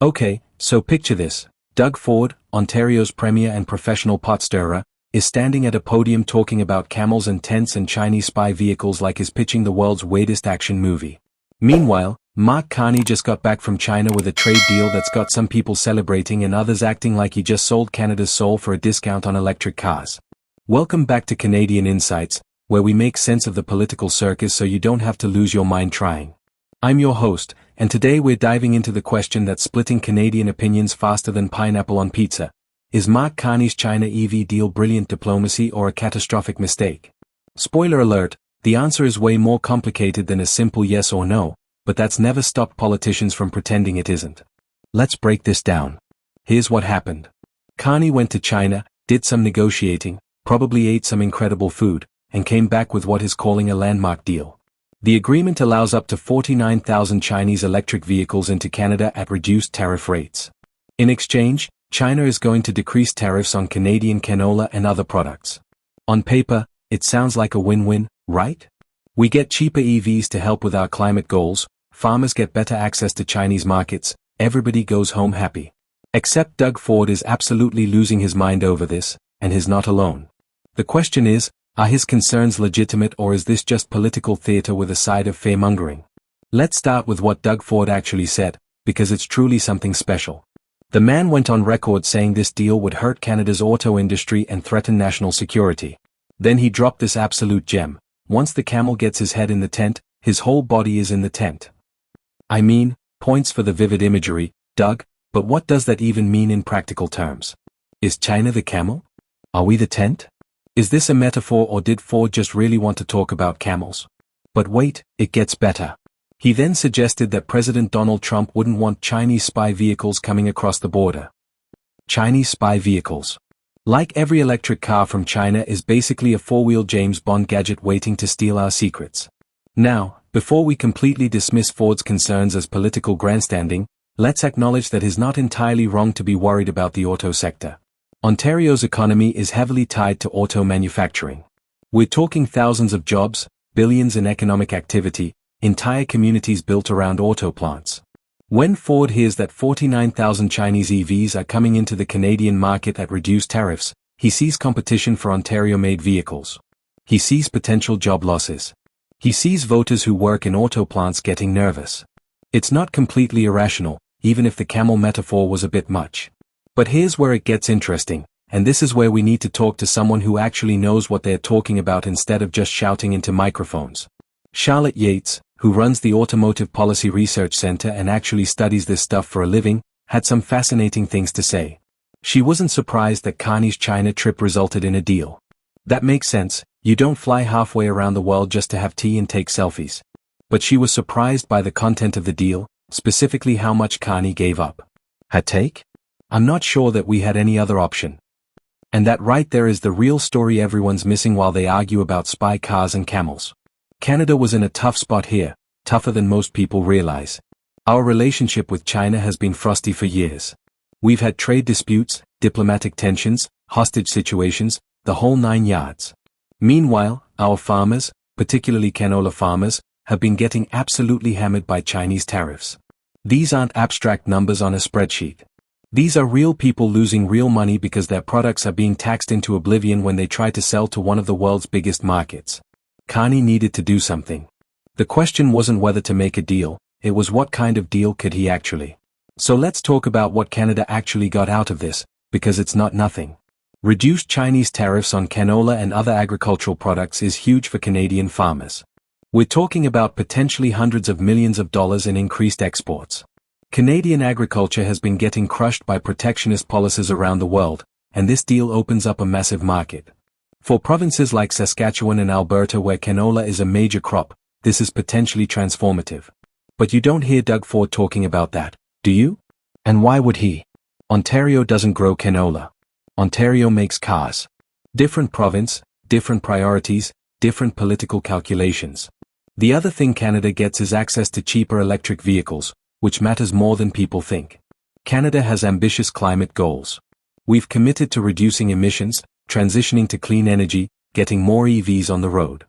Okay, so picture this. Doug Ford, Ontario's premier and professional pot stirrer, is standing at a podium talking about camels and tents and Chinese spy vehicles like he's pitching the world's weirdest action movie. Meanwhile, Mark Carney just got back from China with a trade deal that's got some people celebrating and others acting like he just sold Canada's soul for a discount on electric cars. Welcome back to Canadian Insights, where we make sense of the political circus so you don't have to lose your mind trying. I'm your host, and today we're diving into the question that's splitting Canadian opinions faster than pineapple on pizza. Is Mark Carney's China EV deal brilliant diplomacy or a catastrophic mistake? Spoiler alert, the answer is way more complicated than a simple yes or no, but that's never stopped politicians from pretending it isn't. Let's break this down. Here's what happened. Carney went to China, did some negotiating, probably ate some incredible food, and came back with what he's calling a landmark deal. The agreement allows up to 49,000 Chinese electric vehicles into Canada at reduced tariff rates. In exchange, China is going to decrease tariffs on Canadian canola and other products. On paper, it sounds like a win-win, right? We get cheaper EVs to help with our climate goals, farmers get better access to Chinese markets, everybody goes home happy. Except Doug Ford is absolutely losing his mind over this, and he's not alone. The question is, are his concerns legitimate or is this just political theater with a side of fear-mongering? Let's start with what Doug Ford actually said, because it's truly something special. The man went on record saying this deal would hurt Canada's auto industry and threaten national security. Then he dropped this absolute gem. Once the camel gets his head in the tent, his whole body is in the tent. I mean, points for the vivid imagery, Doug, but what does that even mean in practical terms? Is China the camel? Are we the tent? Is this a metaphor or did Ford just really want to talk about camels? But wait, it gets better. He then suggested that President Donald Trump wouldn't want Chinese spy vehicles coming across the border. Chinese spy vehicles. Like every electric car from China is basically a four-wheel James Bond gadget waiting to steal our secrets. Now, before we completely dismiss Ford's concerns as political grandstanding, let's acknowledge that he's not entirely wrong to be worried about the auto sector. Ontario's economy is heavily tied to auto manufacturing. We're talking thousands of jobs, billions in economic activity, entire communities built around auto plants. When Ford hears that 49,000 Chinese EVs are coming into the Canadian market at reduced tariffs, he sees competition for Ontario-made vehicles. He sees potential job losses. He sees voters who work in auto plants getting nervous. It's not completely irrational, even if the camel metaphor was a bit much. But here's where it gets interesting, and this is where we need to talk to someone who actually knows what they're talking about instead of just shouting into microphones. Charlotte Yates, who runs the Automotive Policy Research Center and actually studies this stuff for a living, had some fascinating things to say. She wasn't surprised that Carney's China trip resulted in a deal. That makes sense, you don't fly halfway around the world just to have tea and take selfies. But she was surprised by the content of the deal, specifically how much Carney gave up. Her take? I'm not sure that we had any other option. And that right there is the real story everyone's missing while they argue about spy cars and camels. Canada was in a tough spot here, tougher than most people realize. Our relationship with China has been frosty for years. We've had trade disputes, diplomatic tensions, hostage situations, the whole 9 yards. Meanwhile, our farmers, particularly canola farmers, have been getting absolutely hammered by Chinese tariffs. These aren't abstract numbers on a spreadsheet. These are real people losing real money because their products are being taxed into oblivion when they try to sell to one of the world's biggest markets. Carney needed to do something. The question wasn't whether to make a deal, it was what kind of deal could he actually. So let's talk about what Canada actually got out of this, because it's not nothing. Reduced Chinese tariffs on canola and other agricultural products is huge for Canadian farmers. We're talking about potentially hundreds of millions of dollars in increased exports. Canadian agriculture has been getting crushed by protectionist policies around the world, and this deal opens up a massive market. For provinces like Saskatchewan and Alberta where canola is a major crop, this is potentially transformative. But you don't hear Doug Ford talking about that, do you? And why would he? Ontario doesn't grow canola. Ontario makes cars. Different province, different priorities, different political calculations. The other thing Canada gets is access to cheaper electric vehicles, which matters more than people think. Canada has ambitious climate goals. We've committed to reducing emissions, transitioning to clean energy, getting more EVs on the road.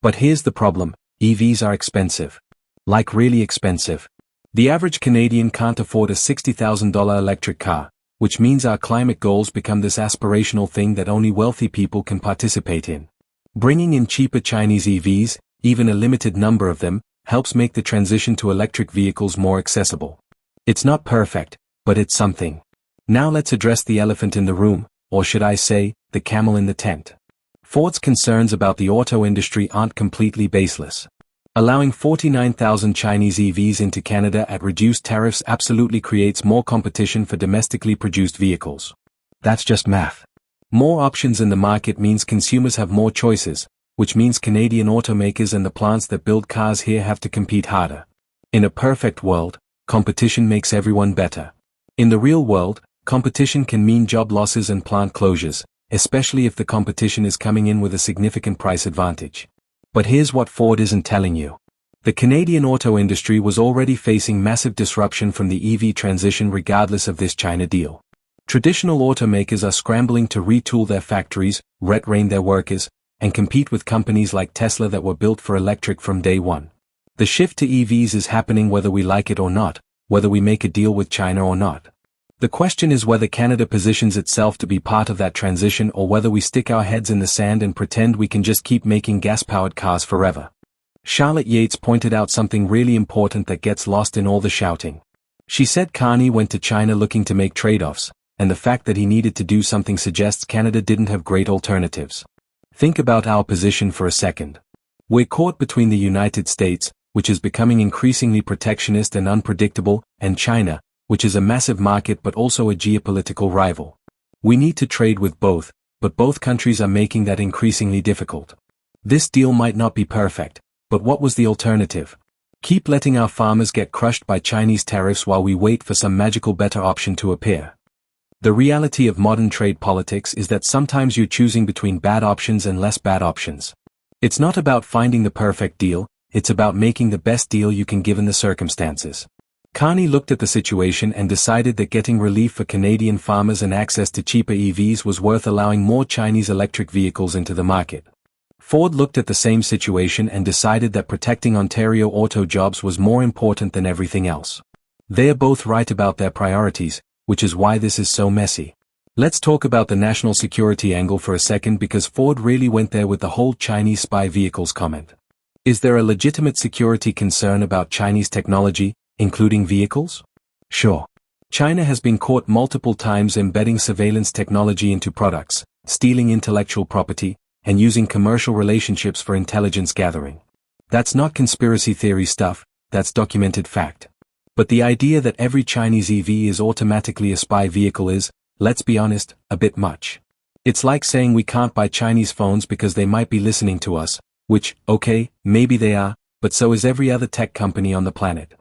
But here's the problem, EVs are expensive. Like really expensive. The average Canadian can't afford a $60,000 electric car, which means our climate goals become this aspirational thing that only wealthy people can participate in. Bringing in cheaper Chinese EVs, even a limited number of them, helps make the transition to electric vehicles more accessible. It's not perfect, but it's something. Now let's address the elephant in the room, or should I say, the camel in the tent. Ford's concerns about the auto industry aren't completely baseless. Allowing 49,000 Chinese EVs into Canada at reduced tariffs absolutely creates more competition for domestically produced vehicles. That's just math. More options in the market means consumers have more choices, which means Canadian automakers and the plants that build cars here have to compete harder. In a perfect world, competition makes everyone better. In the real world, competition can mean job losses and plant closures, especially if the competition is coming in with a significant price advantage. But here's what Ford isn't telling you. The Canadian auto industry was already facing massive disruption from the EV transition regardless of this China deal. Traditional automakers are scrambling to retool their factories, retrain their workers, and compete with companies like Tesla that were built for electric from day one. The shift to EVs is happening whether we like it or not, whether we make a deal with China or not. The question is whether Canada positions itself to be part of that transition or whether we stick our heads in the sand and pretend we can just keep making gas-powered cars forever. Charlotte Yates pointed out something really important that gets lost in all the shouting. She said Carney went to China looking to make trade-offs, and the fact that he needed to do something suggests Canada didn't have great alternatives. Think about our position for a second. We're caught between the United States, which is becoming increasingly protectionist and unpredictable, and China, which is a massive market but also a geopolitical rival. We need to trade with both, but both countries are making that increasingly difficult. This deal might not be perfect, but what was the alternative? Keep letting our farmers get crushed by Chinese tariffs while we wait for some magical better option to appear. The reality of modern trade politics is that sometimes you're choosing between bad options and less bad options. It's not about finding the perfect deal, it's about making the best deal you can given the circumstances. Carney looked at the situation and decided that getting relief for Canadian farmers and access to cheaper EVs was worth allowing more Chinese electric vehicles into the market. Ford looked at the same situation and decided that protecting Ontario auto jobs was more important than everything else. They're both right about their priorities, which is why this is so messy. Let's talk about the national security angle for a second because Ford really went there with the whole Chinese spy vehicles comment. Is there a legitimate security concern about Chinese technology, including vehicles? Sure. China has been caught multiple times embedding surveillance technology into products, stealing intellectual property, and using commercial relationships for intelligence gathering. That's not conspiracy theory stuff, that's documented fact. But the idea that every Chinese EV is automatically a spy vehicle is, let's be honest, a bit much. It's like saying we can't buy Chinese phones because they might be listening to us, which, okay, maybe they are, but so is every other tech company on the planet.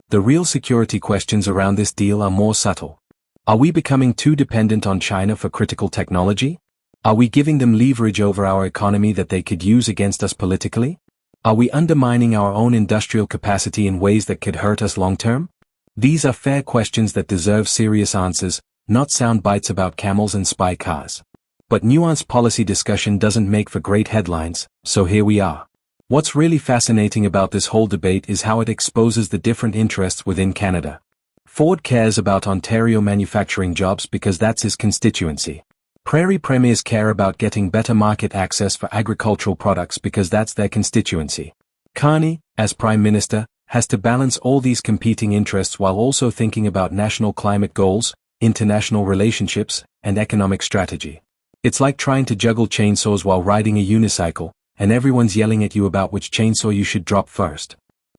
The real security questions around this deal are more subtle. Are we becoming too dependent on China for critical technology? Are we giving them leverage over our economy that they could use against us politically? Are we undermining our own industrial capacity in ways that could hurt us long-term? These are fair questions that deserve serious answers, not sound bites about camels and spy cars. But nuanced policy discussion doesn't make for great headlines, so here we are. What's really fascinating about this whole debate is how it exposes the different interests within Canada. Ford cares about Ontario manufacturing jobs because that's his constituency. Prairie Premiers care about getting better market access for agricultural products because that's their constituency. Carney, as Prime Minister, has to balance all these competing interests while also thinking about national climate goals, international relationships, and economic strategy. It's like trying to juggle chainsaws while riding a unicycle, and everyone's yelling at you about which chainsaw you should drop first.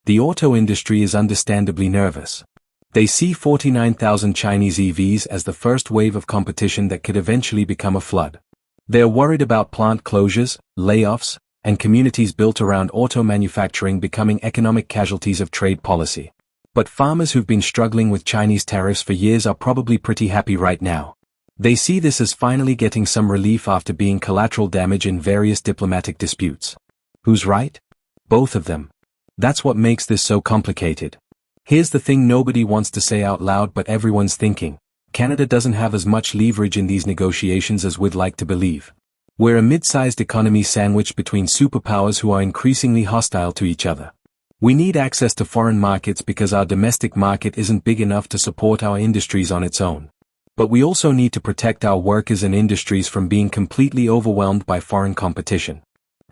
The auto industry is understandably nervous. They see 49,000 Chinese EVs as the first wave of competition that could eventually become a flood. They're worried about plant closures, layoffs, and communities built around auto manufacturing becoming economic casualties of trade policy. But farmers who've been struggling with Chinese tariffs for years are probably pretty happy right now. They see this as finally getting some relief after being collateral damage in various diplomatic disputes. Who's right? Both of them. That's what makes this so complicated. Here's the thing nobody wants to say out loud but everyone's thinking. Canada doesn't have as much leverage in these negotiations as we'd like to believe. We're a mid-sized economy sandwiched between superpowers who are increasingly hostile to each other. We need access to foreign markets because our domestic market isn't big enough to support our industries on its own. But we also need to protect our workers and industries from being completely overwhelmed by foreign competition.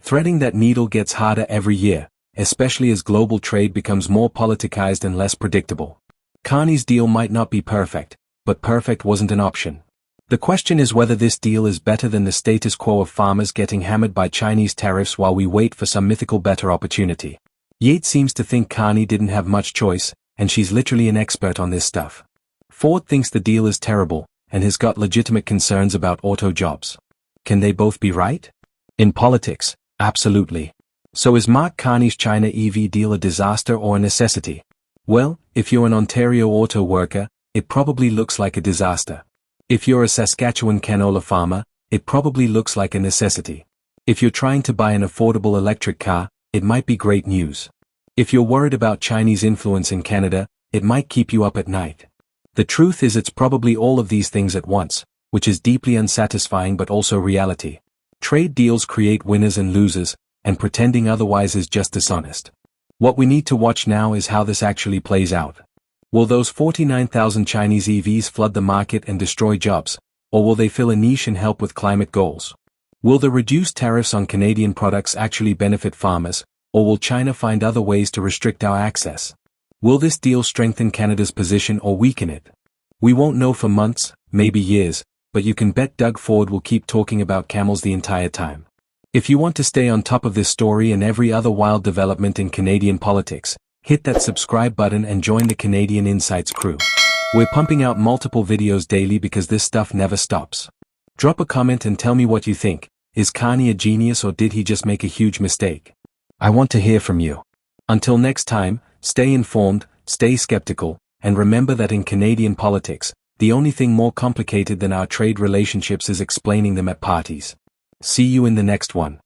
Threading that needle gets harder every year, especially as global trade becomes more politicized and less predictable. Carney's deal might not be perfect, but perfect wasn't an option. The question is whether this deal is better than the status quo of farmers getting hammered by Chinese tariffs while we wait for some mythical better opportunity. Yates seems to think Carney didn't have much choice, and she's literally an expert on this stuff. Ford thinks the deal is terrible, and has got legitimate concerns about auto jobs. Can they both be right? In politics, absolutely. So is Mark Carney's China EV deal a disaster or a necessity? Well, if you're an Ontario auto worker, it probably looks like a disaster. If you're a Saskatchewan canola farmer, it probably looks like a necessity. If you're trying to buy an affordable electric car, it might be great news. If you're worried about Chinese influence in Canada, it might keep you up at night. The truth is it's probably all of these things at once, which is deeply unsatisfying but also reality. Trade deals create winners and losers, and pretending otherwise is just dishonest. What we need to watch now is how this actually plays out. Will those 49,000 Chinese EVs flood the market and destroy jobs, or will they fill a niche and help with climate goals? Will the reduced tariffs on Canadian products actually benefit farmers, or will China find other ways to restrict our access? Will this deal strengthen Canada's position or weaken it? We won't know for months, maybe years, but you can bet Doug Ford will keep talking about camels the entire time. If you want to stay on top of this story and every other wild development in Canadian politics, hit that subscribe button and join the Canadian Insights crew. We're pumping out multiple videos daily because this stuff never stops. Drop a comment and tell me what you think. Is Carney a genius or did he just make a huge mistake? I want to hear from you. Until next time, stay informed, stay skeptical, and remember that in Canadian politics, the only thing more complicated than our trade relationships is explaining them at parties. See you in the next one.